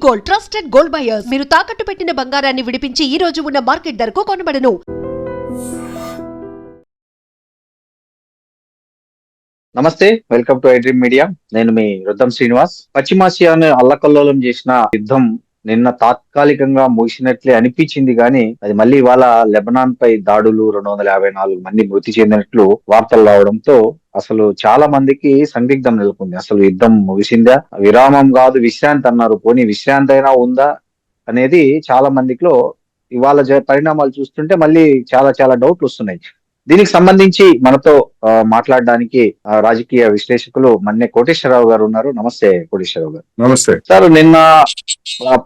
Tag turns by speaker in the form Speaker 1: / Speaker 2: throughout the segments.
Speaker 1: Gold, trusted gold buyers. మీరు తాకట్టు పెట్టిన బంగారాన్ని విడిపించి ఈ రోజు ఉన్న మార్కెట్ ధరకు కొనబడను.
Speaker 2: నమస్తే, వెల్కమ్ టు ఐడ్రీమ్ మీడియా. నేను మీ రుద్దం శ్రీనివాస్. పశ్చిమాసియాను అల్లకల్లోలం చేసిన యుద్ధం నిన్న తాత్కాలికంగా ముగిసినట్లే అనిపించింది కానీ అది మళ్ళీ ఇవాళ లెబనాన్ పై దాడులు 254 మంది మృతి చెందినట్లు వార్తలు రావడంతో అసలు చాలా మందికి సందిగ్ధం నెలకొంది. అసలు యుద్ధం ముగిసిందా, విరామం కాదు విశ్రాంతి అన్నారు, పోనీ విశ్రాంతి అయినా ఉందా అనేది చాలా మందిలో ఇవాళ పరిణామాలు చూస్తుంటే మళ్ళీ చాలా చాలా డౌట్లు వస్తున్నాయి. దీనికి సంబంధించి మనతో మాట్లాడడానికి రాజకీయ విశ్లేషకులు మన్నే కోటేశ్వరరావు గారు ఉన్నారు. నమస్తే కోటేశ్వరరావు గారు.
Speaker 3: నమస్తే
Speaker 2: సార్, నిన్న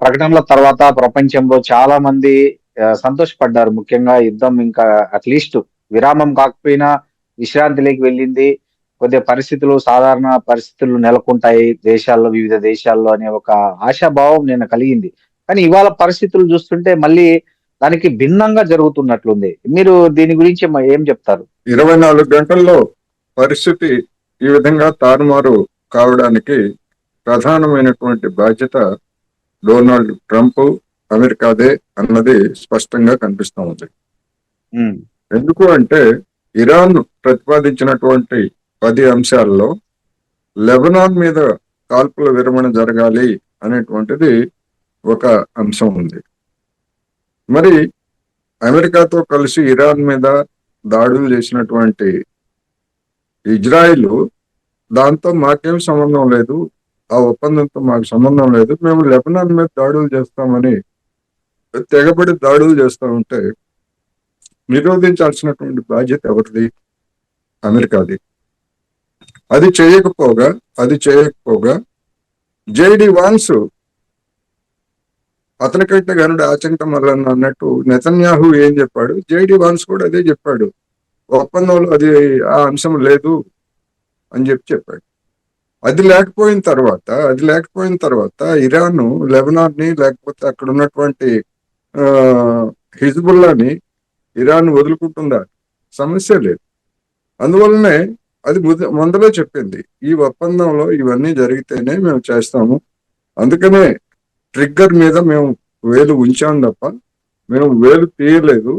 Speaker 2: ప్రకటనల తర్వాత ప్రపంచంలో చాలా మంది సంతోషపడ్డారు. ముఖ్యంగా యుద్ధం ఇంకా అట్లీస్ట్ విరామం కాకపోయినా విశ్రాంతిలోకి వెళ్ళింది, కొద్దిగా పరిస్థితులు సాధారణ పరిస్థితులు నెలకొంటాయి దేశాల్లో, వివిధ దేశాల్లో అనే ఒక ఆశాభావం నిన్న కలిగింది. కానీ ఇవాళ పరిస్థితులు చూస్తుంటే మళ్ళీ దానికి భిన్నంగా జరుగుతున్నట్లుంది. మీరు దీని గురించి ఏం చెప్తారు?
Speaker 3: 24 గంటల్లో పరిస్థితి ఈ విధంగా తారుమారు కావడానికి ప్రధానమైనటువంటి బాధ్యత డొనాల్డ్ ట్రంప్, అమెరికాదే అన్నది స్పష్టంగా కనిపిస్తూ ఉంది. ఎందుకు అంటే ఇరాన్ ప్రతిపాదించినటువంటి 10 అంశాల్లో లెబనాన్ మీద కాల్పుల విరమణ జరగాలి అనేటువంటిది ఒక అంశం ఉంది. మరి అమెరికాతో కలిసి ఇరాన్ మీద దాడులు చేసినటువంటి ఇజ్రాయిల్ దాంతో మాకేం సంబంధం లేదు, ఆ ఒప్పందంతో మాకు సంబంధం లేదు, మేము లెబనాన్ మీద దాడులు చేస్తామని తెగబడి దాడులు చేస్తూ ఉంటే నిరోధించాల్సినటువంటి బాధ్యత ఎవరిది? అమెరికాది. అది చేయకపోగా జేడి వాన్స్ అతనికంటే గనుడు ఆచంట మల్లన్న అన్నట్టు నెతన్యాహు ఏం చెప్పాడు, జేడి వాన్స్ కూడా అదే చెప్పాడు, ఒప్పందంలో అది ఆ అంశం లేదు అని చెప్పాడు. అది లేకపోయిన తర్వాత ఇరాన్ లెబనాన్ ని లేకపోతే అక్కడ ఉన్నటువంటి హిజ్బుల్లాని ఇరాన్ వదులుకుంటుందా? సమస్య లేదు. అందువల్లనే అది ముందరే చెప్పింది, ఈ ఒప్పందంలో ఇవన్నీ జరిగితేనే మేము చేస్తాము, అందుకనే ట్రిగ్గర్ మీద మేము వేలు ఉంచాం తప్ప మేము వేలు తీయలేదు.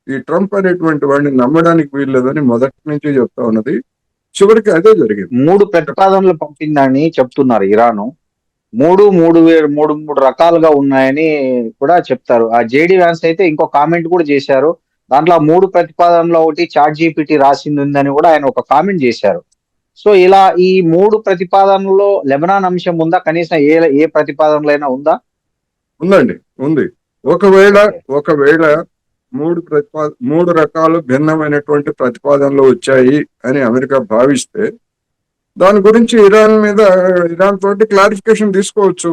Speaker 3: ఈ ట్రంప్ అనేటువంటి వాడిని నమ్మడానికి వీల్లేదని మొదటి నుంచి చెప్తా ఉన్నది. చివరికి అదే జరిగింది.
Speaker 2: 3 ప్రతిపాదనలు పంపిందని చెప్తున్నారు ఇరాను. మూడు రకాలుగా ఉన్నాయని కూడా చెప్తారు. ఆ జేడి వ్యాన్స్ అయితే ఇంకో కామెంట్ కూడా చేశారు. దాంట్లో 3 ప్రతిపాదనలో ఒకటి చాట్ జీపీటీ రాసింది ఉందని కూడా ఆయన ఒక కామెంట్ చేశారు. సో ఇలా ఈ 3 ప్రతిపాదనలో లెబనాన్ అంశం ఉందా? కనీసం ఏ ప్రతిపాదనలో అయినా ఉందా?
Speaker 3: ఉందండి, ఉంది. ఒకవేళ 3 రకాలు భిన్నమైనటువంటి ప్రతిపాదనలు వచ్చాయి అని అమెరికా భావిస్తే దాని గురించి ఇరాన్ తోటి క్లారిఫికేషన్ తీసుకోవచ్చు.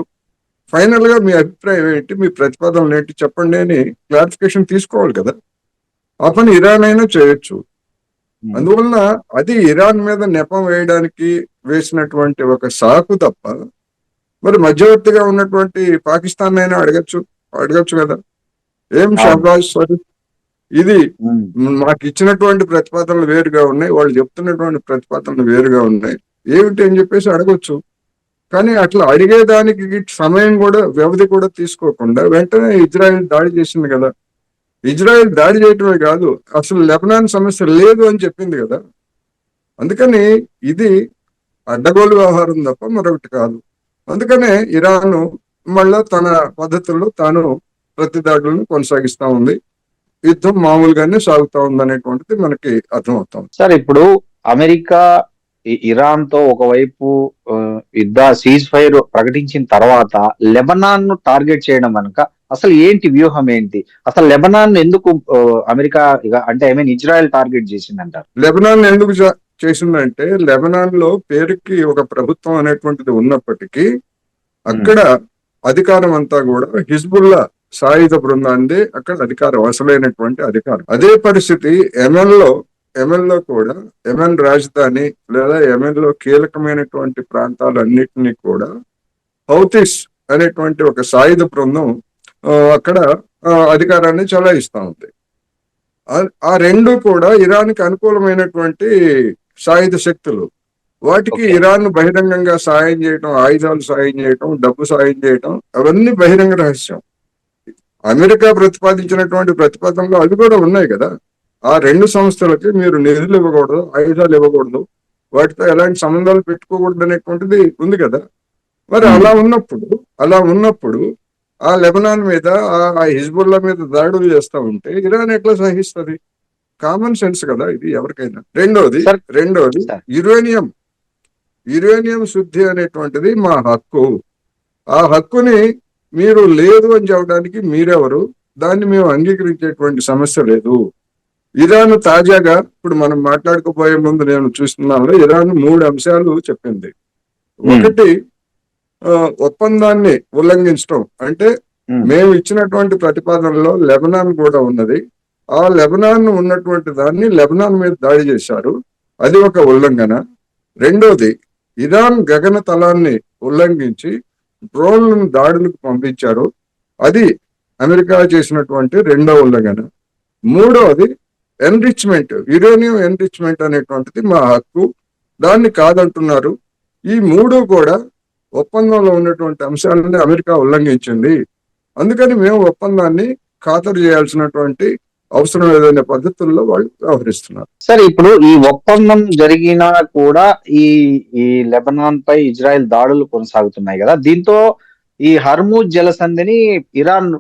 Speaker 3: ఫైనల్ గా మీ అభిప్రాయం ఏంటి, మీ ప్రతిపాదనలు ఏంటి చెప్పండి అని క్లారిఫికేషన్ తీసుకోవాలి కదా. ఆ పని ఇరాన్ అయినా చేయొచ్చు. అందువలన అది ఇరాన్ మీద నెపం వేయడానికి వేసినటువంటి ఒక సాకు తప్ప మరి మధ్యవర్తిగా ఉన్నటువంటి పాకిస్తాన్ అయినా అడగచ్చు కదా. ఏం షహబాజ్ షరీఫ్, ఇది మాకు ఇచ్చినటువంటి ప్రతిపాదనలు వేరుగా ఉన్నాయి, వాళ్ళు చెప్తున్నటువంటి ప్రతిపాదనలు వేరుగా ఉన్నాయి, ఏమిటి అని చెప్పేసి అడగొచ్చు. కానీ అట్లా అడిగేదానికి సమయం కూడా, వ్యవధి కూడా తీసుకోకుండా వెంటనే ఇజ్రాయెల్ దాడి చేసింది కదా. ఇజ్రాయెల్ దాడి చేయటమే కాదు, అసలు లెబనాన్ సమస్య లేదు అని చెప్పింది కదా. అందుకని ఇది అడ్డగోలు వ్యవహారం తప్ప మరొకటి కాదు. అందుకనే ఇరాన్ మళ్ళా తన పద్ధతుల్లో తాను ప్రతి దాడులను కొనసాగిస్తా ఉంది. యుద్ధం మామూలుగానే సాగుతా ఉంది అనేటువంటిది మనకి అర్థమవుతుంది.
Speaker 2: సార్, ఇప్పుడు అమెరికా ఇరాన్ తో ఒకవైపు యుద్ధ సీజ్ ఫైర్ ప్రకటించిన తర్వాత లెబనాన్ ను టార్గెట్ చేయడం కనుక అసలు ఏంటి వ్యూహం ఏంటి? అసలు లెబనాన్ ఎందుకు అమెరికా అంటే ఇజ్రాయెల్ టార్గెట్ చేసిందంటారు?
Speaker 3: లెబనాన్ ఎందుకు చేసిందంటే లెబనాన్ లో పేరుకి ఒక ప్రభుత్వం అనేటువంటిది ఉన్నప్పటికీ అక్కడ అధికారం అంతా కూడా హిజ్బుల్లా సాయుధ బృందాన్ని అక్కడ అధికారం, అసలైనటువంటి అధికారం. అదే పరిస్థితి యెమెన్ లో కూడా, యెమెన్ రాజధాని లేదా యెమెన్ లో కీలకమైనటువంటి ప్రాంతాలన్నిటినీ కూడా హౌతీస్ అనేటువంటి ఒక సాయుధ బృందం అక్కడ అధికారాన్ని చలాయిస్తా ఉంది. ఆ రెండు కూడా ఇరాన్కి అనుకూలమైనటువంటి సాయుధ శక్తులు. వాటికి
Speaker 2: ఓకే.
Speaker 3: ఇరాన్ బహిరంగంగా సాయం చేయటం, ఆయుధాలు సాయం చేయటం, డబ్బు సాయం చేయటం అవన్నీ బహిరంగ రహస్యం. అమెరికా ప్రతిపాదించినటువంటి ప్రతిపాదనలు అవి కూడా ఉన్నాయి కదా. ఆ రెండు సంస్థలకి మీరు నిధులు ఇవ్వకూడదు, ఆయుధాలు ఇవ్వకూడదు, వాటితో ఎలాంటి సంబంధాలు పెట్టుకోకూడదు అనేటువంటిది ఉంది కదా. మరి
Speaker 2: ఉమ్.
Speaker 3: అలా ఉన్నప్పుడు ఆ లెబనాన్ మీద ఆ హిజ్బుల్లా మీద దాడులు చేస్తా ఉంటే ఇరాన్ ఎట్లా సహిస్తుంది? కామన్ సెన్స్ కదా ఇది ఎవరికైనా.
Speaker 2: సార్
Speaker 3: రెండోది
Speaker 2: సార్
Speaker 3: యురేనియం యురేనియం శుద్ధి అనేటువంటిది మా హక్కు. ఆ హక్కుని మీరు లేదు అని చెప్పడానికి మీరెవరు? దాన్ని మేము అంగీకరించేటువంటి సమస్య లేదు. ఇరాన్ తాజాగా ఇప్పుడు మనం మాట్లాడుకోపోయే ముందు నేను చూస్తున్నాను, ఇరాన్ 3 అంశాలు చెప్పింది.
Speaker 2: ఉమ్,
Speaker 3: ఒకటి, ఒప్పందాన్ని ఉల్లంఘించడం అంటే
Speaker 2: ఉమ్,
Speaker 3: మేము ఇచ్చినటువంటి ప్రతిపాదనలో లెబనాన్ కూడా ఉన్నది. ఆ లెబనాన్ ఉన్నటువంటి దాన్ని లెబనాన్ మీద దాడి చేశారు, అది ఒక ఉల్లంఘన. రెండోది, ఇరాన్ గగన తలాన్ని ఉల్లంఘించి డ్రోన్లను దాడులకు పంపించారు, అది అమెరికా చేసినటువంటి రెండో ఉల్లంఘన. మూడవది, యురేనియం ఎన్రిచ్మెంట్ అనేటువంటిది మా హక్కు, దాన్ని కాదంటున్నారు. ఈ మూడు కూడా ఒప్పందంలో ఉన్నటువంటి అంశాలని అమెరికా ఉల్లంఘించింది, అందుకని మేము ఒప్పందాన్ని ఖాతరు చేయాల్సినటువంటి అవసరం లేదనే పద్ధతుల్లో వాళ్ళు వ్యవహరిస్తున్నారు.
Speaker 2: సార్ ఇప్పుడు ఈ ఒప్పందం జరిగినా కూడా ఈ ఈ లెబనాన్ పై ఇజ్రాయెల్ దాడులు కొనసాగుతున్నాయి కదా, దీంతో ఈ హర్మూజ్ జలసంధిని ఇరాన్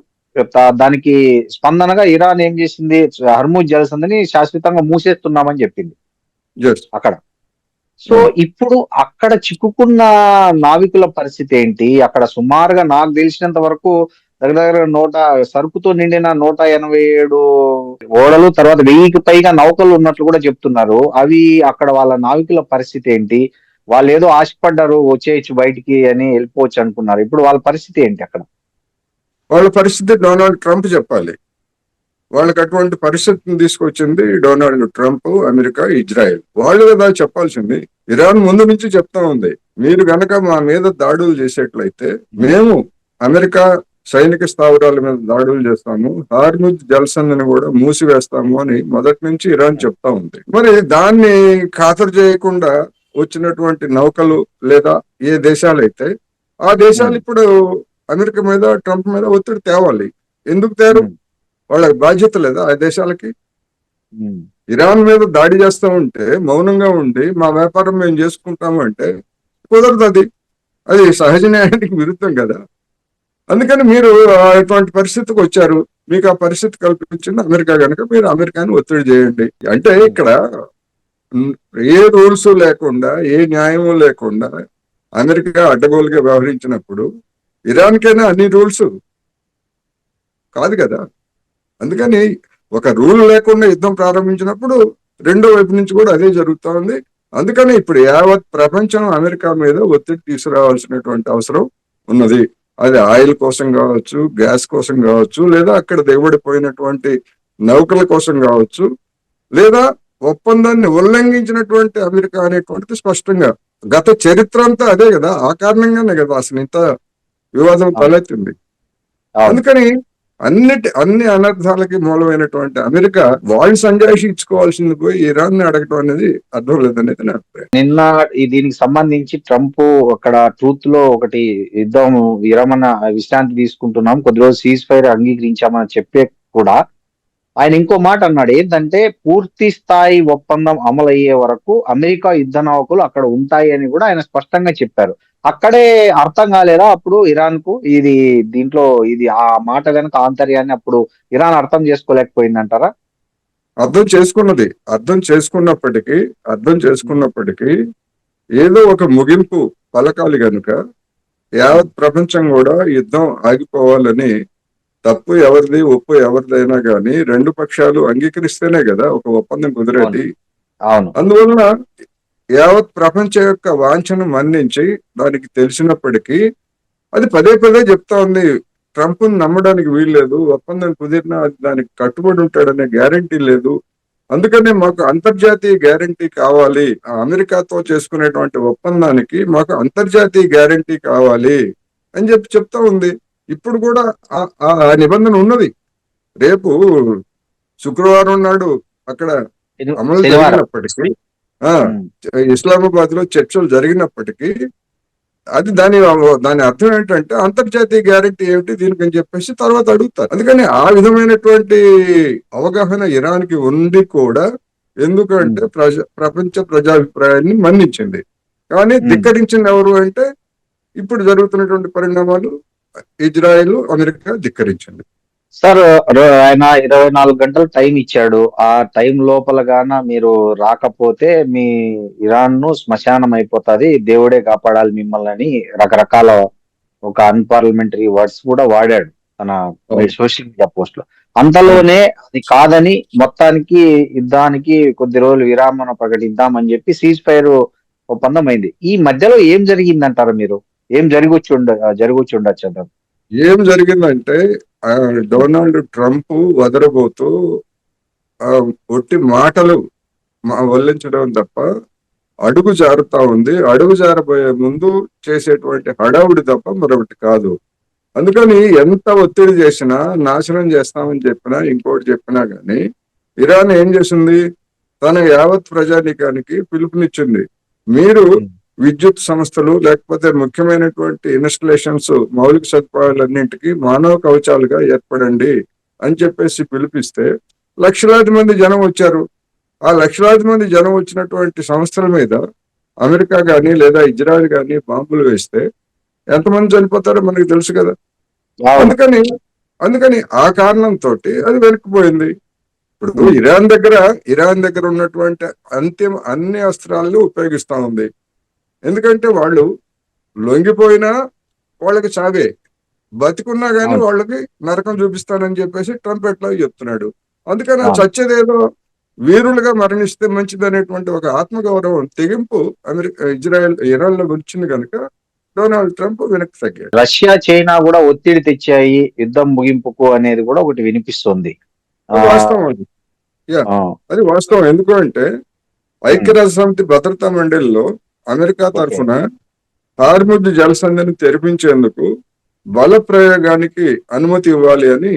Speaker 2: దానికి స్పందనగా ఇరాన్ ఏం చేసింది, హర్మూజ్ జలసంధిని శాశ్వతంగా మూసేస్తున్నామని చెప్పింది
Speaker 3: జస్ట్
Speaker 2: అక్కడ. సో ఇప్పుడు అక్కడ చిక్కుకున్న నావికుల పరిస్థితి ఏంటి? అక్కడ సుమారుగా నాకు తెలిసినంత వరకు దగ్గర దగ్గర సరుకుతో నిండిన 187 ఓడలు, తర్వాత 1000కి పైగా నౌకలు ఉన్నట్లు కూడా చెప్తున్నారు. అవి అక్కడ వాళ్ళ నావికుల పరిస్థితి ఏంటి? వాళ్ళు ఏదో ఆశపడ్డారు వచ్చేయచ్చు బయటికి అని వెళ్ళిపోవచ్చు అనుకున్నారు, ఇప్పుడు వాళ్ళ పరిస్థితి ఏంటి అక్కడ?
Speaker 3: వాళ్ళ పరిస్థితి డొనాల్డ్ ట్రంప్ చెప్పాలి. వాళ్ళకి అటువంటి పరిస్థితిని తీసుకొచ్చింది డొనాల్డ్ ట్రంప్, అమెరికా, ఇజ్రాయెల్. వాళ్ళు కదా చెప్పాల్సింది. ఇరాన్ ముందు నుంచి చెప్తా ఉంది, మీరు గనక మా మీద దాడులు చేసేట్లయితే మేము అమెరికా సైనిక స్థావరాల మీద దాడులు చేస్తాము, హార్ముజ్ జలసంధిని కూడా మూసివేస్తాము అని మొదటి నుంచి ఇరాన్ చెప్తా ఉంది. మరి దాన్ని ఖాతరు చేయకుండా వచ్చినటువంటి నౌకలు లేదా ఏ దేశాలైతే ఆ దేశాలు ఇప్పుడు అమెరికా మీద, ట్రంప్ మీద ఒత్తిడి తేవాలి. ఎందుకు తేరు? వాళ్ళకి బాధ్యత లేదా ఆ దేశాలకి? ఇరాన్ మీద దాడి చేస్తూ ఉంటే మౌనంగా ఉండి మా వ్యాపారం మేము చేసుకుంటాము అంటే కుదరదు. అది సహజ న్యాయానికి విరుద్ధం కదా. అందుకని మీరు అటువంటి పరిస్థితికి వచ్చారు, మీకు ఆ పరిస్థితి కల్పించింది అమెరికా, కనుక మీరు అమెరికాని ఒత్తిడి చేయండి. అంటే ఇక్కడ ఏ రూల్స్ లేకుండా, ఏ న్యాయము లేకుండా అమెరికా అడ్డగోలుగా వ్యవహరించినప్పుడు ఇరాన్కైనా అన్ని రూల్స్ కాదు కదా. అందుకని ఒక రూల్ లేకుండా యుద్ధం ప్రారంభించినప్పుడు రెండో వైపు నుంచి కూడా అదే జరుగుతూ ఉంది. అందుకని ఇప్పుడు యావత్ ప్రపంచం అమెరికా మీద ఒత్తిడి తీసుకురావాల్సినటువంటి అవసరం ఉన్నది. అది ఆయిల్ కోసం కావచ్చు, గ్యాస్ కోసం కావచ్చు, లేదా అక్కడ దిగబడిపోయినటువంటి నౌకల కోసం కావచ్చు, లేదా ఒప్పందాన్ని ఉల్లంఘించినటువంటి అమెరికా అనేటువంటిది స్పష్టంగా గత చరిత్ర అంతా అదే కదా. ఆ కారణంగానే కదా అసలు ఇంత వివాదం తలెత్తింది. అందుకని అన్ని అనర్థాలకి మూలమైనటువంటి అమెరికా వాళ్ళు సంజాయిషి ఇచ్చుకోవాల్సింది పోయి ఇరాన్ ని అడగటం అనేది అర్థం లేదనేది నా అభిప్రాయం.
Speaker 2: నిన్న దీనికి సంబంధించి ట్రంప్ అక్కడ ట్రూత్ లో ఒకటి యుద్ధం విరమణ విశ్రాంతి తీసుకుంటున్నాం, కొద్ది రోజు సీజ్ ఫైర్ అంగీకరించామని చెప్పే కూడా ఆయన ఇంకో మాట అన్నాడు, ఏంటంటే పూర్తి స్థాయి ఒప్పందం అమలయ్యే వరకు అమెరికా యుద్ధ నౌకలు అక్కడ ఉంటాయి అని కూడా ఆయన స్పష్టంగా చెప్పారు. అక్కడే అర్థం కాలేదా అప్పుడు ఇరాన్ కు దీంట్లో ఇది ఆ మాట కనుక ఆంతర్యాన్ని అప్పుడు ఇరాన్ అర్థం చేసుకోలేకపోయిందంటారా?
Speaker 3: అర్థం చేసుకున్నప్పటికీ ఏదో ఒక ముగింపు పలకాలి గనుక యావత్ ప్రపంచం కూడా యుద్ధం ఆగిపోవాలని, తప్పు ఎవరిది ఒప్పు ఎవరిదైనా కానీ రెండు పక్షాలు అంగీకరిస్తేనే కదా ఒక ఒప్పందం కుదిరేది. అందువలన యావత్ ప్రపంచ యొక్క వాంఛను మన్నించి దానికి తెలిసినప్పటికీ అది పదే పదే చెప్తా ఉంది, ట్రంప్ నమ్మడానికి వీల్లేదు, ఒప్పందం కుదిరినా దానికి కట్టుబడి ఉంటాడనే గ్యారంటీ లేదు, అందుకనే మాకు అంతర్జాతీయ గ్యారంటీ కావాలి, ఆ అమెరికాతో చేసుకునేటువంటి ఒప్పందానికి మాకు అంతర్జాతీయ గ్యారంటీ కావాలి అని చెప్తా ఉంది. ఇప్పుడు కూడా ఆ నిబంధన ఉన్నది. రేపు శుక్రవారం నాడు అక్కడ అమలు జరిగినప్పటికీ ఆ
Speaker 2: ఉమ్,
Speaker 3: ఇస్లామాబాద్ లో చర్చలు జరిగినప్పటికీ అది దాని అర్థం ఏంటంటే అంతర్జాతీయ గ్యారెంటీ ఏమిటి దీనికి అని చెప్పేసి తర్వాత అడుగుతారు. అందుకని ఆ విధమైనటువంటి అవగాహన ఇరాన్ కి ఉంది కూడా.
Speaker 2: ఉమ్,
Speaker 3: ఎందుకంటే ప్రపంచ ప్రజాభిప్రాయాన్ని మన్నించింది. కానీ
Speaker 2: ఉమ్.
Speaker 3: ధిక్కరించింది ఎవరు అంటే ఇప్పుడు జరుగుతున్నటువంటి పరిణామాలు ఇజ్రాయెల్ అమెరికా ధిక్కరించింది.
Speaker 2: సార్, ఆయన 24 గంటలు టైం ఇచ్చాడు. ఆ టైం లోపల గాన మీరు రాకపోతే మీ ఇరాన్ ను శ్మశానం అయిపోతుంది, దేవుడే కాపాడాలి మిమ్మల్ని అని రకరకాల ఒక అన్పార్లమెంటరీ వర్డ్స్ కూడా వాడాడు తన
Speaker 3: అవును.
Speaker 2: సోషల్ మీడియా పోస్ట్ లో.
Speaker 3: అవును.
Speaker 2: అంతలోనే అది కాదని మొత్తానికి యుద్ధానికి కొద్ది రోజులు విరామణ ప్రకటిద్దామని చెప్పి సీజ్ ఫైర్ ఒప్పందం అయింది. ఈ మధ్యలో ఏం జరిగిందంటారు మీరు? ఏం జరుగుచ్చి ఉండొచ్చు అంటారు?
Speaker 3: ఏం జరిగిందంటే డొనాల్డ్ ట్రంప్ వదలబోతూ ఆ, ఒట్టి మాటలు వల్లించడం తప్ప అడుగు జారుతా ఉంది. అడుగు జారబోయే ముందు చేసేటువంటి హడావుడి తప్ప మరొకటి కాదు. అందుకని ఎంత ఒత్తిడి చేసినా, నాశనం చేస్తామని చెప్పినా, ఇంకోటి చెప్పినా గానీ ఇరాన్ ఏం చేసింది? తన యావత్ ప్రజానీకానికి పిలుపునిచ్చింది. మీరు విద్యుత్ సంస్థలు లేకపోతే ముఖ్యమైనటువంటి ఇన్స్టలేషన్స్, మౌలిక సదుపాయాలన్నింటికి మానవ కవచాలుగా ఏర్పడండి అని చెప్పేసి పిలిపిస్తే లక్షలాది మంది జనం వచ్చారు. ఆ లక్షలాది మంది జనం వచ్చినటువంటి సంస్థల మీద అమెరికా గాని లేదా ఇజ్రాయెల్ గాని బాంబులు వేస్తే ఎంతమంది చనిపోతారో మనకి తెలుసు కదా.
Speaker 2: అవును.
Speaker 3: అందుకని అందుకని ఆ కారణంతో అది వెనక్కిపోయింది. ఇప్పుడు ఇరాన్ దగ్గర ఉన్నటువంటి అన్ని అస్త్రాలను ఉపయోగిస్తా ఉంది. ఎందుకంటే వాళ్ళు లొంగిపోయినా వాళ్ళకి చావే, బతికున్నా గానీ
Speaker 2: అవును.
Speaker 3: వాళ్ళకి నరకం చూపిస్తానని చెప్పేసి ట్రంప్ ఎట్లా చెప్తున్నాడు. అందుకని ఆ
Speaker 2: అవును.
Speaker 3: చచ్చేదేదో వీరులుగా మరణిస్తే మంచిదనేటువంటి ఒక ఆత్మగౌరవం తెగింపు ఇరాన్ లో వచ్చింది కనుక డొనాల్డ్ ట్రంప్ వెనక్కి తగ్గాడు.
Speaker 2: రష్యా, చైనా కూడా ఒత్తిడి తెచ్చాయి యుద్ధం ముగింపుకు అనేది కూడా ఒకటి వినిపిస్తుంది. ఆ,
Speaker 3: వాస్తవం అది. యా,
Speaker 2: ఆ,
Speaker 3: అది వాస్తవం. ఎందుకు అంటే ఐక్యరాజ్య సమితి భద్రతా మండలిలో అమెరికా
Speaker 2: ఓకే.
Speaker 3: తరఫున హార్ముజ్ జలసంధిని తెరిపించేందుకు బల ప్రయోగానికి అనుమతి ఇవ్వాలి అని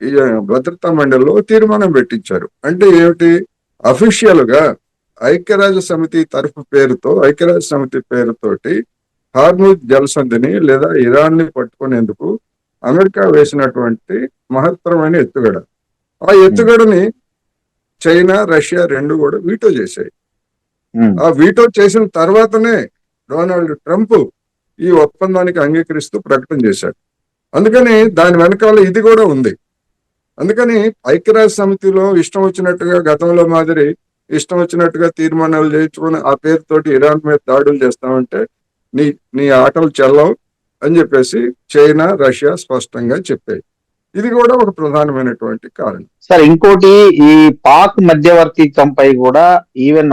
Speaker 3: ఈ భద్రతా మండలిలో తీర్మానం పెట్టించారు. అంటే ఏమిటి? అఫీషియల్ గా ఐక్యరాజ్య సమితి పేరుతోటి హార్ముజ్ జలసంధిని లేదా ఇరాన్ ని పట్టుకునేందుకు అమెరికా వేసినటువంటి మహత్తరమైన ఎత్తుగడ. ఆ ఎత్తుగడని చైనా, రష్యా రెండు కూడా వీటో చేశాయి.
Speaker 2: ఉమ్,
Speaker 3: ఆ వీటో చేసిన తర్వాతనే డొనాల్డ్ ట్రంప్ ఈ ఒప్పందానికి అంగీకరిస్తూ ప్రకటన చేశాడు. అందుకని దాని వెనకాల ఇది కూడా ఉంది. అందుకని ఐక్యరాజ్య సమితిలో ఇష్టం వచ్చినట్టుగా గతంలో మాదిరి ఇష్టం వచ్చినట్టుగా తీర్మానాలు చేయించుకొని ఆ పేరుతోటి ఇరాన్ మీద దాడులు చేస్తామంటే నీ నీ ఆటలు చెల్లవు అని చెప్పేసి చైనా, రష్యా స్పష్టంగా చెప్పాయి. ఇది కూడా ఒక ప్రధానమైనటువంటి కారణం.
Speaker 2: సార్, ఇంకోటి, ఈ పాక్ మధ్యవర్తిత్వంపై కూడా ఈవెన్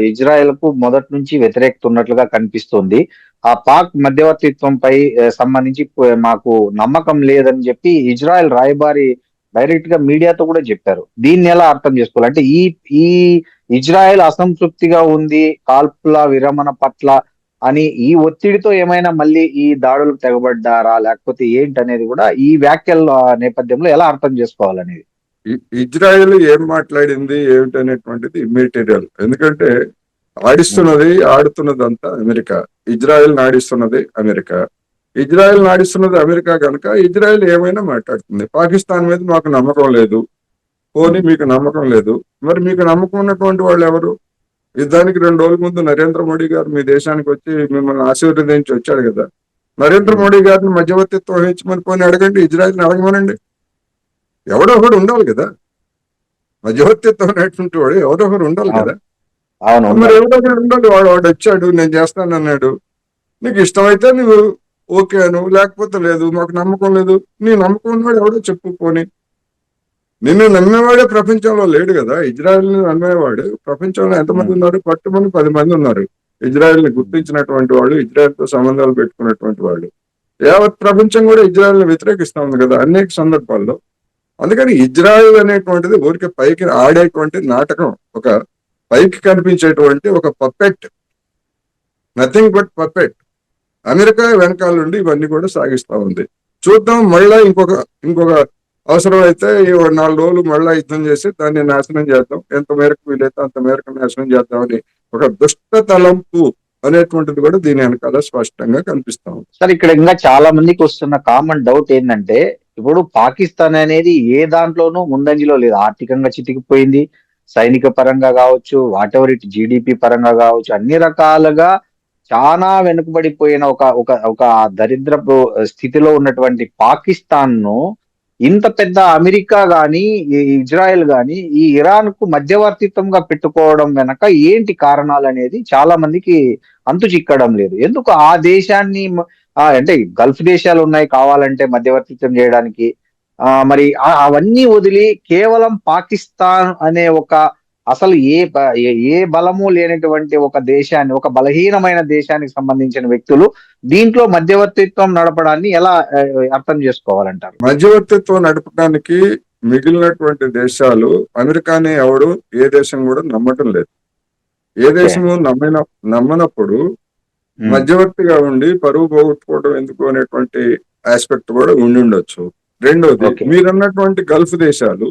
Speaker 2: ఇజ్రాయెల్ కు మొదటి నుంచి వ్యతిరేకత ఉన్నట్లుగా కనిపిస్తుంది. ఆ పాక్ మధ్యవర్తిత్వంపై సంబంధించి మాకు నమ్మకం లేదని చెప్పి ఇజ్రాయెల్ రాయబారి డైరెక్ట్ గా మీడియాతో కూడా చెప్పారు. దీన్ని ఎలా అర్థం చేసుకోవాలి? అంటే ఈ ఈ ఇజ్రాయెల్ అసంతృప్తిగా ఉంది కాల్పుల విరమణ పట్ల అని ఈ ఒత్తిడితో ఏమైనా మళ్ళీ ఈ దాడులకు తెగబడ్డారా, లేకపోతే ఏంటనేది కూడా ఈ వ్యాఖ్యల నేపథ్యంలో ఎలా అర్థం చేసుకోవాలనేది.
Speaker 3: ఇజ్రాయెల్ ఏం మాట్లాడింది ఏమిటనేటువంటిది ఇమ్మెటీరియల్. ఎందుకంటే ఆడుతున్నదంతా అమెరికా. ఇజ్రాయెల్ నాడిస్తున్నది అమెరికా కనుక ఇజ్రాయెల్ ఏమైనా మాట్లాడుతుంది. పాకిస్తాన్ మీద మాకు నమ్మకం లేదు. పోనీ మీకు నమ్మకం లేదు, మరి మీకు నమ్మకం ఉన్నటువంటి వాళ్ళు ఎవరు? యుద్ధానికి 2 రోజుల ముందు నరేంద్ర మోడీ గారు మీ దేశానికి వచ్చి మిమ్మల్ని ఆశీర్వదించి వచ్చాడు కదా. నరేంద్ర మోడీ గారిని మధ్యవర్తిత్వం వహించమని పోనీ అడగండి, ఇజ్రాయెల్ని అడగమనండి. ఎవడో ఒకడు ఉండాలి కదా, మధ్యవర్తిత్వం అనేటువంటి వాడు ఎవరో ఒకరు ఉండాలి కదా.
Speaker 2: అవును.
Speaker 3: మరి ఎవరో ఒకరు ఉండాలి. వాడు వచ్చాడు, నేను చేస్తానన్నాడు. నీకు ఇష్టమైతే నువ్వు ఓకే అను, లేకపోతే లేదు, మాకు నమ్మకం లేదు. నీ నమ్మకం ఉన్నవాడు ఎవడో చెప్పు. పోనీ నిన్ను నమ్మేవాడే ప్రపంచంలో లేడు కదా. ఇజ్రాయెల్ ని నమ్మేవాడు ప్రపంచంలో ఎంతమంది ఉన్నారు? పట్టుమని 10 మంది ఉన్నారు. ఇజ్రాయెల్ ని గుర్తించినటువంటి వాళ్ళు, ఇజ్రాయెల్ తో సంబంధాలు పెట్టుకున్నటువంటి వాళ్ళు. యావత్ ప్రపంచం కూడా ఇజ్రాయెల్ ని వ్యతిరేకిస్తా ఉంది కదా అనేక సందర్భాల్లో. అందుకని ఇజ్రాయెల్ అనేటువంటిది ఊరికే పైకి ఆడేటువంటి నాటకం, ఒక పైకి కనిపించేటువంటి ఒక puppet, nothing but puppet. America వెనకాల నుండి ఇవన్నీ కూడా సాగిస్తా ఉంది. చూద్దాం, మళ్ళా ఇంకొక అవసరం అయితే 4 రోజులు మళ్ళా యుద్ధం చేసి దాన్ని నాశనం చేద్దాం, ఎంత మేరకు వీలైతే అంత మేరకు నాశనం చేద్దామని ఒక దుష్ట తలంపు అనేటువంటిది కూడా దీని వెనకాల స్పష్టంగా కనిపిస్తాం.
Speaker 2: సార్ ఇక్కడ ఇంకా చాలా మందికి వస్తున్న కామన్ డౌట్ ఏంటంటే, ఇప్పుడు పాకిస్తాన్ అనేది ఏ దాంట్లోనూ ముందంజలో లేదు. ఆర్థికంగా చితికిపోయింది, సైనిక పరంగా కావచ్చు, వాట్ ఎవర్ ఇట్ జీడిపి పరంగా కావచ్చు, అన్ని రకాలుగా చాలా వెనుకబడిపోయిన ఒక ఒక ఒక దరిద్రపు స్థితిలో ఉన్నటువంటి పాకిస్తాన్ ను ఇంత పెద్ద అమెరికా గాని, ఈ ఇజ్రాయెల్ గాని ఈ ఇరాన్ కు మధ్యవర్తిత్వంగా పెట్టుకోవడం వెనక ఏంటి కారణాలు అనేది చాలా మందికి అంతు చిక్కడం లేదు. ఎందుకు ఆ దేశాన్ని అంటే గల్ఫ్ దేశాలు ఉన్నాయి కావాలంటే మధ్యవర్తిత్వం చేయడానికి. మరి అవన్నీ వదిలి కేవలం పాకిస్తాన్ అనే ఒక అసలు ఏ బలము లేనటువంటి ఒక దేశాన్ని, ఒక బలహీనమైన దేశానికి సంబంధించిన వ్యక్తులు దీంట్లో మధ్యవర్తిత్వం నడపడాన్ని ఎలా అర్థం చేసుకోవాలంటారు?
Speaker 3: మధ్యవర్తిత్వం నడపడానికి మిగిలినటువంటి దేశాలు, అమెరికాని ఎవరు ఏ దేశం కూడా నమ్మటం లేదు. ఏ దేశము నమ్మనప్పుడు మధ్యవర్తిగా ఉండి పరువు పోగొట్టుకోవడం ఎందుకు అనేటువంటి ఆస్పెక్ట్ కూడా ఉండి ఉండొచ్చు. రెండోది, మీరన్నటువంటి గల్ఫ్ దేశాలు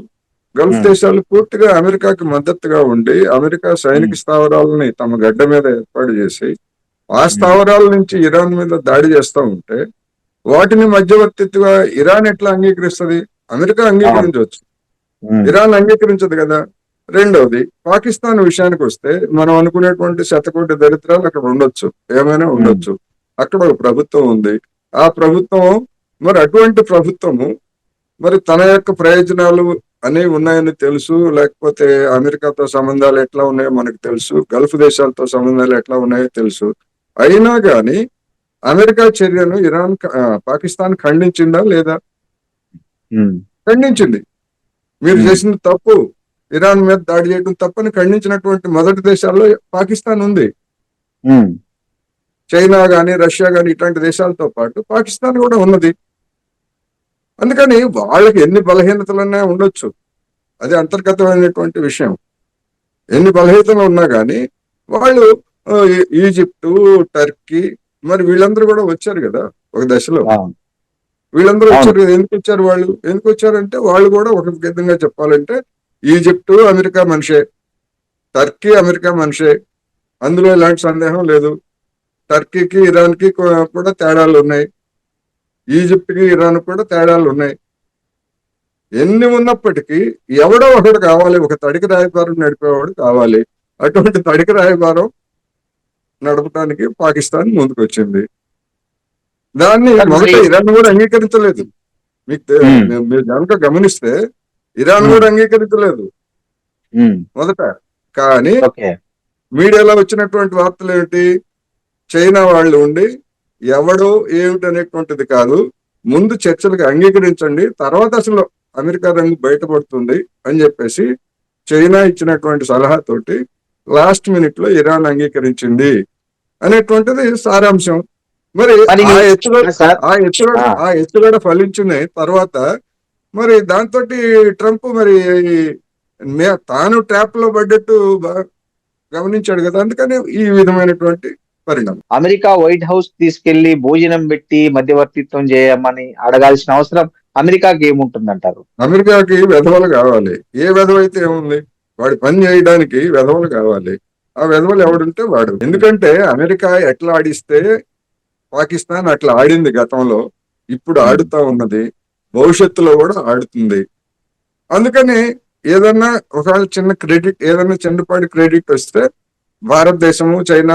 Speaker 3: పూర్తిగా అమెరికాకి మద్దతుగా ఉండి అమెరికా సైనిక స్థావరాలని తమ గడ్డ మీద ఏర్పాటు చేసి ఆ స్థావరాల నుంచి ఇరాన్ మీద దాడి చేస్తూ ఉంటే వాటిని మధ్యవర్తిత్వ ఇరాన్ ఎట్లా అంగీకరిస్తుంది? అమెరికా అంగీకరించవచ్చు, ఇరాన్ అంగీకరించదు కదా. రెండవది, పాకిస్తాన్ విషయానికి వస్తే మనం అనుకునేటువంటి శతకోటి దరిద్రాలు అక్కడ ఉండొచ్చు, ఏమైనా ఉండొచ్చు. అక్కడ ఒక ప్రభుత్వం ఉంది. ఆ ప్రభుత్వం మరి అటువంటి ప్రభుత్వము మరి తన యొక్క ప్రయోజనాలు అనేవి ఉన్నాయని తెలుసు, లేకపోతే అమెరికాతో సంబంధాలు ఎట్లా ఉన్నాయో మనకు తెలుసు, గల్ఫ్ దేశాలతో సంబంధాలు ఎట్లా ఉన్నాయో తెలుసు. అయినా కానీ అమెరికా చర్యను పాకిస్తాన్ ఖండించిందా లేదా? ఖండించింది. మీరు చేసిన తప్పు, ఇరాన్ మీద దాడి చేయడం తప్పని ఖండించినటువంటి మొదటి దేశాల్లో పాకిస్తాన్ ఉంది. చైనా గాని, రష్యా గాని ఇట్లాంటి దేశాలతో పాటు పాకిస్తాన్ కూడా ఉన్నది. అందుకని వాళ్ళకి ఎన్ని బలహీనతలన్నా ఉండొచ్చు, అది అంతర్గతమైనటువంటి విషయం. ఎన్ని బలహీనతలు ఉన్నా కానీ వాళ్ళు ఈజిప్టు, టర్కీ మరి వీళ్ళందరూ కూడా వచ్చారు కదా ఒక దశలో. వీళ్ళందరూ వచ్చారు కదా. ఎందుకు వచ్చారంటే వాళ్ళు కూడా ఒక విధంగా చెప్పాలంటే ఈజిప్టు అమెరికా మనిషే, టర్కీ అమెరికా మనిషే, అందులో ఎలాంటి సందేహం లేదు. టర్కీకి ఇరాన్కి కూడా తేడాలు ఉన్నాయి, ఈజిప్ట్కి ఇరాన్ కూడా తేడాలు ఉన్నాయి. ఎన్ని ఉన్నప్పటికీ ఎవడో ఒకడు కావాలి, ఒక తడికి రాయబారం నడిపేవాడు కావాలి. అటువంటి తడికి రాయబారం నడపడానికి పాకిస్తాన్ ముందుకు వచ్చింది. దాన్ని మొదట ఇరాన్ కూడా అంగీకరించలేదు. మీరు కనుక గమనిస్తే ఇరాన్ కూడా అంగీకరించలేదు మొదట. కానీ మీడియాలో వచ్చినటువంటి వార్తలు ఏమిటి? చైనా వాళ్ళు ఉండి ఎవడో ఏమిటి అనేటువంటిది కాదు, ముందు చర్చలకు అంగీకరించండి, తర్వాత అసలు అమెరికా రంగు బయటపడుతుంది అని చెప్పేసి చైనా ఇచ్చినటువంటి సలహాతోటి లాస్ట్ మినిట్ లో ఇరాన్ అంగీకరించింది అనేటువంటిది సారాంశం. మరి ఆ ఎత్తుగడ ఫలించిన తర్వాత మరి దాంతో ట్రంప్ మరి తాను ట్రాప్ లో పడ్డట్టు గమనించాడు కదా. అందుకని ఈ విధమైనటువంటి పరిణామం.
Speaker 2: అమెరికా వైట్ హౌస్ తీసుకెళ్లి భోజనం పెట్టి మధ్యవర్తిత్వం చేయమని అడగాల్సిన అవసరం అమెరికాకి ఏముంటుందంటారు?
Speaker 3: అమెరికాకి వెధవలు కావాలి. ఏ వెధవ అయితే ఏముంది, వాడి పని చేయడానికి వెధవలు కావాలి. ఆ వెధవలు ఎవడుంటే వాడు. ఎందుకంటే అమెరికా ఎట్లా ఆడిస్తే పాకిస్తాన్ అట్లా ఆడింది గతంలో, ఇప్పుడు ఆడుతా ఉన్నది, భవిష్యత్తులో కూడా ఆడుతుంది. అందుకని ఏదన్నా ఒకవేళ ఏదన్నా చిన్నపాటి క్రెడిట్ వస్తే భారతదేశము, చైనా,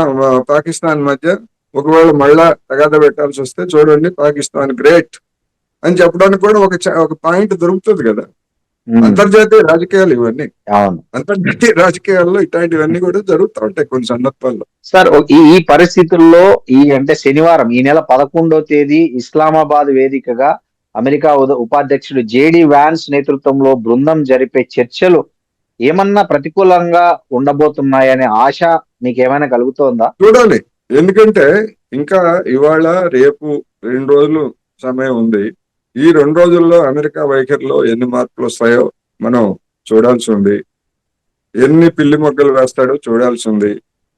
Speaker 3: పాకిస్తాన్ మధ్య ఒకవేళ మళ్ళా తగాద పెట్టాల్సి వస్తే చూడండి పాకిస్తాన్ గ్రేట్ అని చెప్పడానికి కూడా ఒక పాయింట్ దొరుకుతుంది కదా. అంతర్జాతీయ రాజకీయాలు ఇవన్నీ. అంతర్జాతీయ రాజకీయాల్లో ఇట్లాంటివన్నీ కూడా జరుగుతూ ఉంటాయి కొన్ని సందర్భాల్లో.
Speaker 2: సార్, ఈ పరిస్థితుల్లో అంటే శనివారం ఈ నెల 11వ తేదీ ఇస్లామాబాద్ వేదికగా అమెరికా ఉపాధ్యక్షుడు జేడి వ్యాన్స్ నేతృత్వంలో బృందం జరిపే చర్చలు ఏమన్నా ప్రతికూలంగా ఉండబోతున్నాయనే ఆశ మీకేమైనా కలుగుతోందా?
Speaker 3: చూడాలి. ఎందుకంటే ఇంకా ఇవాళ రేపు 2 రోజులు సమయం ఉంది. ఈ 2 రోజుల్లో అమెరికా వైఖరిలో ఎన్ని మార్పులు వస్తాయో మనం చూడాల్సి ఉంది. ఎన్ని పిల్లి మొగ్గలు వేస్తాడో చూడాల్సి ఉంది.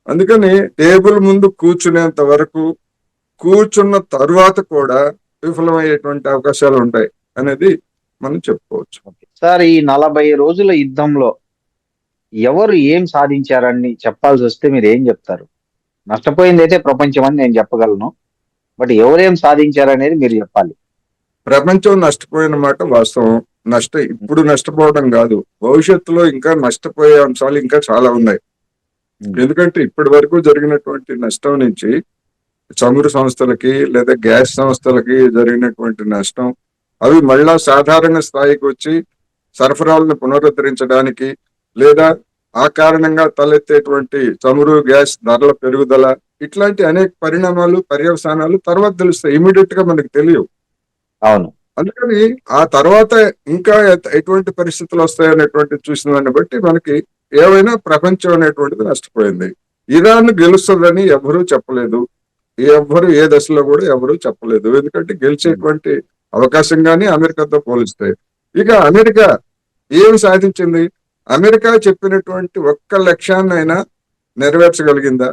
Speaker 3: అందుకని టేబుల్ ముందు కూర్చునేంత వరకు, కూర్చున్న తర్వాత కూడా విఫలమయ్యేటువంటి అవకాశాలు ఉంటాయి అనేది మనం చెప్పుకోవచ్చు.
Speaker 2: సార్, ఈ 40 రోజుల యుద్ధంలో ఎవరు ఏం సాధించారని చెప్పాల్సి వస్తే మీరు ఏం చెప్తారు? నష్టపోయింది అయితే ప్రపంచం అని నేను చెప్పగలను. బట్ ఎవరేం సాధించారనేది మీరు చెప్పాలి.
Speaker 3: ప్రపంచం నష్టపోయిన మాట వాస్తవం. ఇప్పుడు నష్టపోవడం కాదు, భవిష్యత్తులో ఇంకా నష్టపోయే అంశాలు ఇంకా చాలా ఉన్నాయి. ఎందుకంటే ఇప్పటి వరకు జరిగినటువంటి నష్టం నుంచి చమురు సంస్థలకి లేదా గ్యాస్ సంస్థలకి జరిగినటువంటి నష్టం, అవి మళ్ళా సాధారణ స్థాయికి వచ్చి సరఫరాలను పునరుద్ధరించడానికి లేదా ఆ కారణంగా తలెత్తేటువంటి చమురు గ్యాస్ ధరల పెరుగుదల, ఇట్లాంటి అనేక పరిణామాలు పర్యవసానాలు తర్వాత తెలుస్తాయి, ఇమీడియట్ గా మనకు తెలియవు.
Speaker 2: అవును.
Speaker 3: అందుకని ఆ తర్వాత ఇంకా ఎటువంటి పరిస్థితులు వస్తాయనేటువంటి చూసిన దాన్ని బట్టి మనకి ఏవైనా ప్రపంచం అనేటువంటిది నష్టపోయింది. ఇరాన్ గెలుస్తుందని ఎవరూ చెప్పలేదు, ఎవ్వరు ఏ దశలో కూడా ఎవరు చెప్పలేదు. ఎందుకంటే గెలిచేటువంటి అవకాశం కానీ అమెరికాతో పోలిస్తే. ఇక అమెరికా ఏమి సాధించింది? అమెరికా చెప్పినటువంటి ఒక్క లక్ష్యాన్నైనా నెరవేర్చగలిగిందా?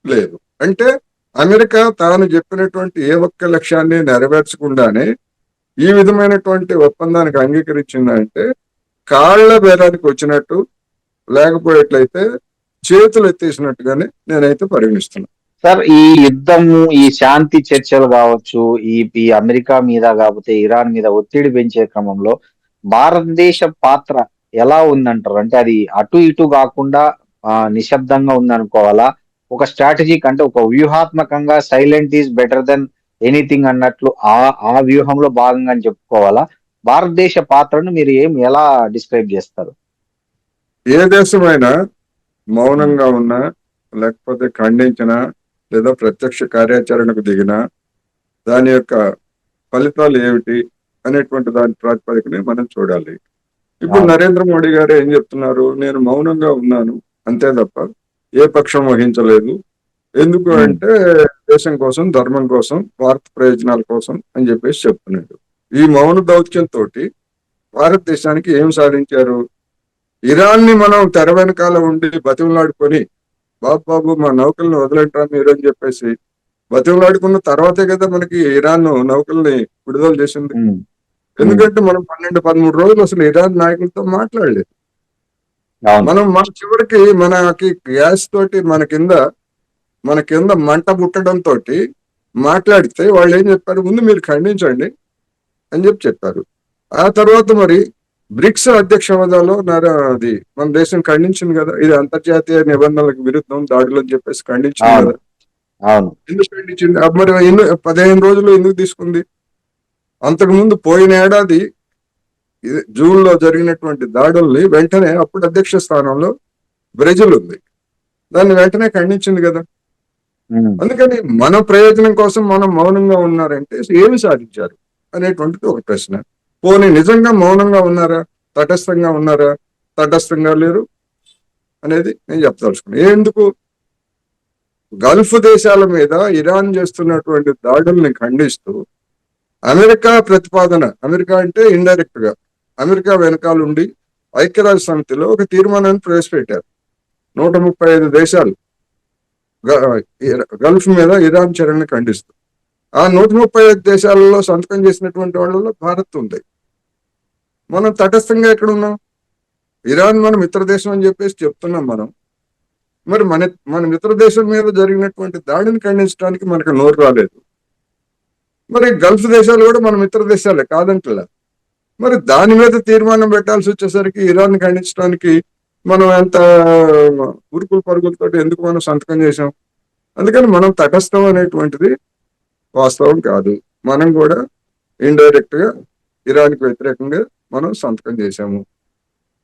Speaker 3: లేదు. అంటే అమెరికా తాను చెప్పినటువంటి ఏ ఒక్క లక్ష్యాన్ని నెరవేర్చకుండానే ఈ విధమైనటువంటి ఒప్పందానికి అంగీకరించిందంటే కాళ్ల బేరానికి వచ్చినట్టు, లేకపోయేట్లయితే చేతులు ఎత్తేసినట్టుగానే నేనైతే పరిగణిస్తున్నాను.
Speaker 2: సార్, ఈ యుద్ధము, ఈ శాంతి చర్చలు కావచ్చు, ఈ అమెరికా మీద కాకపోతే ఇరాన్ మీద ఒత్తిడి పెంచే క్రమంలో భారతదేశ పాత్ర ఎలా ఉందంటారు? అంటే అది అటు ఇటు కాకుండా నిశ్శబ్దంగా ఉందనుకోవాలా? ఒక స్ట్రాటజిక్ అంటే ఒక వ్యూహాత్మకంగా silent is better than anything అన్నట్లు ఆ వ్యూహంలో భాగంగా అని చెప్పుకోవాలా? భారతదేశ పాత్రను మీరు ఎలా డిస్క్రైబ్ చేస్తారు?
Speaker 3: ఏ దేశమైనా మౌనంగా ఉన్నా, లేకపోతే ఖండించినా, లేదా ప్రత్యక్ష కార్యాచరణకు దిగినా దాని యొక్క ఫలితాలు ఏమిటి అనేటువంటి దాని ప్రాతిపదికనే మనం చూడాలి. ఇప్పుడు నరేంద్ర మోడీ గారు ఏం చెప్తున్నారు? నేను మౌనంగా ఉన్నాను అంతే తప్ప ఏ పక్షం వహించలేదు. ఎందుకు అంటే దేశం కోసం, ధర్మం కోసం, భారత ప్రయోజనాల కోసం అని చెప్పేసి చెప్తున్నాడు. ఈ మౌన దౌత్యంతో భారతదేశానికి ఏం సాధించారు? ఇరాన్ ని మనం తెర వెనకాల ఉండి బతిమలాడుకొని, బాబు మా నౌకల్ని వదిలేంటారా మీరు అని చెప్పేసి బతిమలాడుకున్న తర్వాతే కదా మనకి ఇరాన్ నౌకల్ని విడుదల చేసింది. ఎందుకంటే మనం 12-13 రోజులు అసలు ఇరాన్ నాయకులతో మాట్లాడలేదు. మన చివరికి మనకి గ్యాస్ తోటి మన కింద మంట పుట్టడంతో మాట్లాడితే వాళ్ళు ఏం చెప్పారు? ముందు మీరు ఖండించండి అని చెప్పారు. ఆ తర్వాత మరి బ్రిక్స్ అధ్యక్ష హోదాలో అది మన దేశం ఖండించింది కదా, ఇది అంతర్జాతీయ నిబంధనలకు విరుద్ధం దాడులు అని చెప్పేసి ఖండించింది కదా. ఎందుకు ఖండించింది? మరి 15 రోజులు ఎందుకు తీసుకుంది? అంతకుముందు పోయిన ఏడాది జూన్ లో జరిగినటువంటి దాడుల్ని వెంటనే అప్పుడు అధ్యక్ష స్థానంలో బ్రెజిల్ ఉంది, దాన్ని వెంటనే ఖండించింది కదా. అందుకని మన ప్రయోజనం కోసం మనం మౌనంగా ఉన్నారంటే ఏమి సాధించారు అనేటువంటిది ఒక ప్రశ్న. పోనీ నిజంగా మౌనంగా ఉన్నారా, తటస్థంగా ఉన్నారా? తటస్థంగా లేరు అనేది నేను చెప్పదలుచుకున్నాను. ఎందుకు? గల్ఫ్ దేశాల మీద ఇరాన్ చేస్తున్నటువంటి దాడుల్ని ఖండిస్తూ అమెరికా ప్రతిపాదన, అమెరికా అంటే ఇండైరెక్ట్ గా అమెరికా వెనకాలండి ఐక్యరాజ్య సమితిలో ఒక తీర్మానాన్ని ప్రవేశపెట్టారు. 135 దేశాలు గల్ఫ్ మీద ఇరాన్ చర్యలను ఖండిస్తూ. ఆ 135 దేశాలలో సంతకం చేసినటువంటి వాళ్ళలో భారత్ ఉంది. మనం తటస్థంగా ఎక్కడ ఉన్నాం? ఇరాన్ మన మిత్ర దేశం అని చెప్పేసి చెప్తున్నాం మనం. మరి మన మిత్ర దేశం మీద జరిగినటువంటి దాడిని ఖండించడానికి మనకు నోరు రాలేదు. మరి గల్ఫ్ దేశాలు కూడా మన మిత్ర దేశాలే కాదంటలా. మరి దాని మీద తీర్మానం పెట్టాల్సి వచ్చేసరికి ఇరాన్ ఖండించడానికి మనం ఎంత ఉరుకులు పరుగులతో ఎందుకు మనం సంతకం చేసాం? అందుకని మనం తటస్థం అనేటువంటిది వాస్తవం కాదు. మనం కూడా ఇండైరెక్ట్ గా ఇరాన్కి వ్యతిరేకంగా మనం సంతకం చేశాము.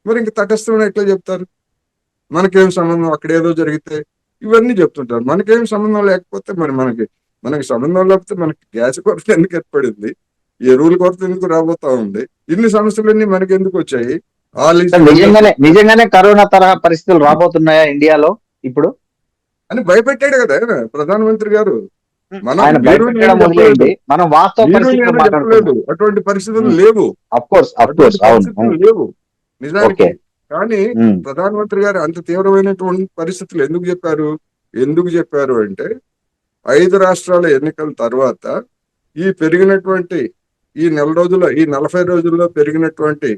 Speaker 3: మరి ఇంక తటస్థం ఎట్లా చెప్తారు? మనకేం సంబంధం, అక్కడ ఏదో జరిగితే ఇవన్నీ చెప్తుంటారు. మనకేం సంబంధం లేకపోతే మరి మనకి సంబంధం లేకపోతే మనకి గ్యాస్ కొరత ఎందుకు ఏర్పడింది, ఎరువుల కొరత ఎందుకు రాబోతా ఉంది, ఇన్ని సమస్యలన్నీ మనకి ఎందుకు వచ్చాయి?
Speaker 2: నిజంగానే కరోనా తరహా పరిస్థితులు రాబోతున్నాయా ఇండియాలో ఇప్పుడు
Speaker 3: అని భయపెట్టాడు కదా ఆయన ప్రధానమంత్రి గారు. అటువంటి పరిస్థితులు లేవు, లేవు నిజానికి. కానీ ప్రధానమంత్రి గారు అంత తీవ్రమైనటువంటి పరిస్థితులు ఎందుకు చెప్పారు అంటే 5 రాష్ట్రాల ఎన్నికల తర్వాత ఈ పెరిగినటువంటి ఈ 40 రోజుల్లో పెరిగినటువంటి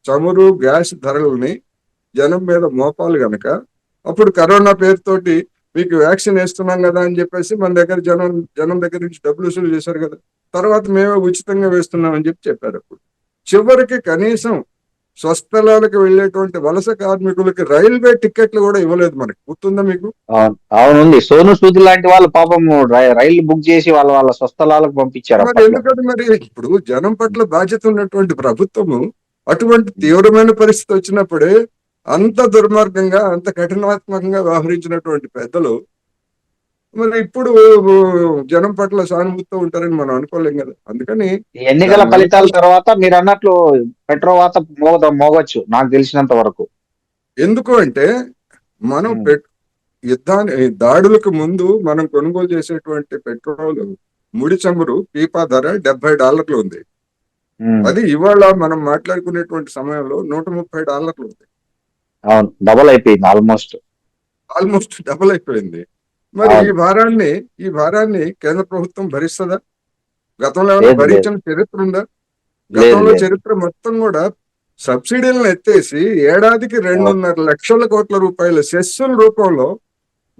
Speaker 3: చమురు గ్యాస్ ధరలని జనం మీద మోపాలు గనక అప్పుడు కరోనా పేరుతోటి మీకు వ్యాక్సిన్ వేస్తున్నాం కదా అని చెప్పేసి మన దగ్గర జనం దగ్గర నుంచి డబ్బులు వసూలు చేశారు కదా. తర్వాత మేమే ఉచితంగా వేస్తున్నాం అని చెప్పారు. అప్పుడు చివరికి కనీసం స్వస్థలాలకు వెళ్ళేటువంటి వలస కార్మికులకి రైల్వే టికెట్లు కూడా ఇవ్వలేదు. మనకి గుర్తుందా మీకు?
Speaker 2: అవునుంది. సోను సూద్ లాంటి వాళ్ళు పాపం రైలు బుక్ చేసి వాళ్ళ స్వస్థలాలకు పంపించారు.
Speaker 3: మరి ఎందుకంటే మరి ఇప్పుడు జనం పట్ల బాధ్యత ఉన్నటువంటి ప్రభుత్వము అటువంటి తీవ్రమైన పరిస్థితి వచ్చినప్పుడే అంత దుర్మార్గంగా అంత కఠినాత్మకంగా వ్యవహరించినటువంటి పెద్దలు మరి ఇప్పుడు జనం పట్ల సానుభూతితో ఉంటారని మనం అనుకోలేం కదా. అందుకని
Speaker 2: ఎన్నికల ఫలితాల తర్వాత మీరు అన్నట్లు పెట్రోవాత మోగొచ్చు నాకు తెలిసినంత వరకు.
Speaker 3: ఎందుకు అంటే మనం దాడులకు ముందు మనం కొనుగోలు చేసేటువంటి పెట్రోల్ ముడి చమురు పీపా ధర $70 ఉంది. అది ఇవాళ మనం మాట్లాడుకునేటువంటి సమయంలో $130 ఉంది.
Speaker 2: అవును, డబల్ అయిపోయింది. ఆల్మోస్ట్
Speaker 3: డబల్ అయిపోయింది. మరి ఈ భారాన్ని కేంద్ర ప్రభుత్వం భరిస్తుందా? గతంలో ఏమైనా భరించిన చరిత్ర ఉందా? గతంలో చరిత్ర మొత్తం కూడా సబ్సిడీలను ఎత్తేసి ఏడాదికి 2.5 లక్షల కోట్ల రూపాయల సెస్సుల రూపంలో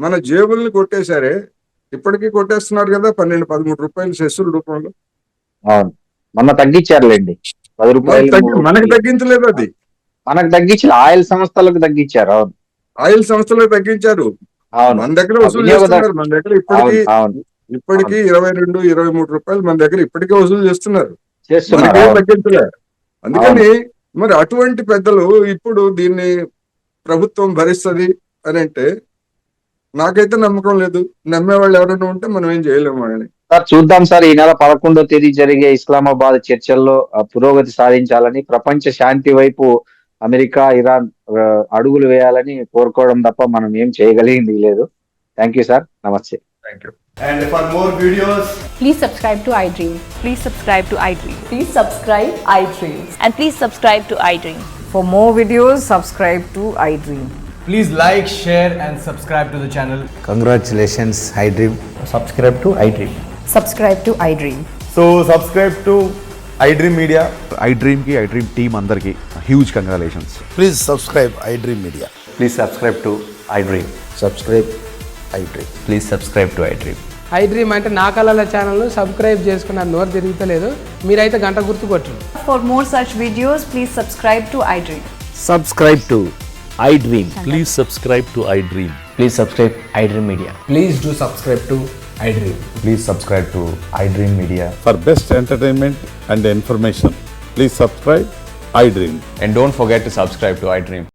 Speaker 3: మన జేబుల్ని కొట్టేశారే. ఇప్పటికీ కొట్టేస్తున్నారు కదా, 12-13 రూపాయలు సెస్సుల రూపంలో.
Speaker 2: అవును, మొన్న తగ్గించారులేండి, 10 రూపాయలు.
Speaker 3: మనకి తగ్గించలేదు, అది
Speaker 2: మనకు తగ్గించారు, ఆయిల్ సంస్థలకు తగ్గించారు. అవును,
Speaker 3: ఆయిల్ సంస్థలకు తగ్గించారు. మన దగ్గర వసూలు చేస్తున్నారు. మన దగ్గర ఇప్పటికీ 22-23 రూపాయలు మన దగ్గర ఇప్పటికే వసూలు చేస్తున్నారు. తగ్గించలేదు. అందుకని మరి అటువంటి పెద్దలు ఇప్పుడు దీన్ని ప్రభుత్వం భరిస్తుంది అని అంటే నాకైతే నమ్మకం లేదు. నమ్మేవాళ్ళు ఎవరైనా ఉంటే మనం ఏం చేయలేము అని.
Speaker 2: సార్ చూద్దాం సార్, ఈ నెల 11వ తేదీ జరిగే ఇస్లామాబాద్ చర్చల్లో పురోగతి సాధించాలని, ప్రపంచ శాంతి వైపు అమెరికా, ఇరాన్ అడుగులు వేయాలని కోరుకోవడం తప్ప మనం ఏం చేయగలిగింది లేదు. థ్యాంక్ యూ సార్, నమస్తే.
Speaker 3: Thank you.
Speaker 4: And for more videos,
Speaker 5: Please subscribe to iDream.
Speaker 6: Please subscribe to iDream.
Speaker 5: Please subscribe iDream.
Speaker 6: And please subscribe to iDream.
Speaker 7: For more videos, subscribe to iDream.
Speaker 4: please like, share and subscribe to the channel.
Speaker 8: Congratulations, iDream.
Speaker 9: Subscribe to iDream.
Speaker 5: Subscribe to iDream.
Speaker 9: So subscribe to iDream Media.
Speaker 10: iDream ki iDream team andarki huge congratulations.
Speaker 8: Please subscribe iDream Media.
Speaker 9: Please subscribe to iDream.
Speaker 8: Subscribe iDream.
Speaker 9: Please subscribe to iDream.
Speaker 11: iDream అంటే నా కళల ఛానల్ను subscribe చేసుకున్న నోరు తిరుగుతలేదు. మీరైతే గంట గుర్తు కొట్టండి.
Speaker 5: For more such videos, please subscribe to iDream.
Speaker 8: Subscribe to iDream.
Speaker 12: Please subscribe to iDream.
Speaker 9: Please subscribe iDream Media.
Speaker 11: Please do subscribe to iDream.
Speaker 9: Please subscribe to iDream Media.
Speaker 12: For best entertainment and information, please subscribe iDream.
Speaker 9: And don't forget to subscribe to iDream.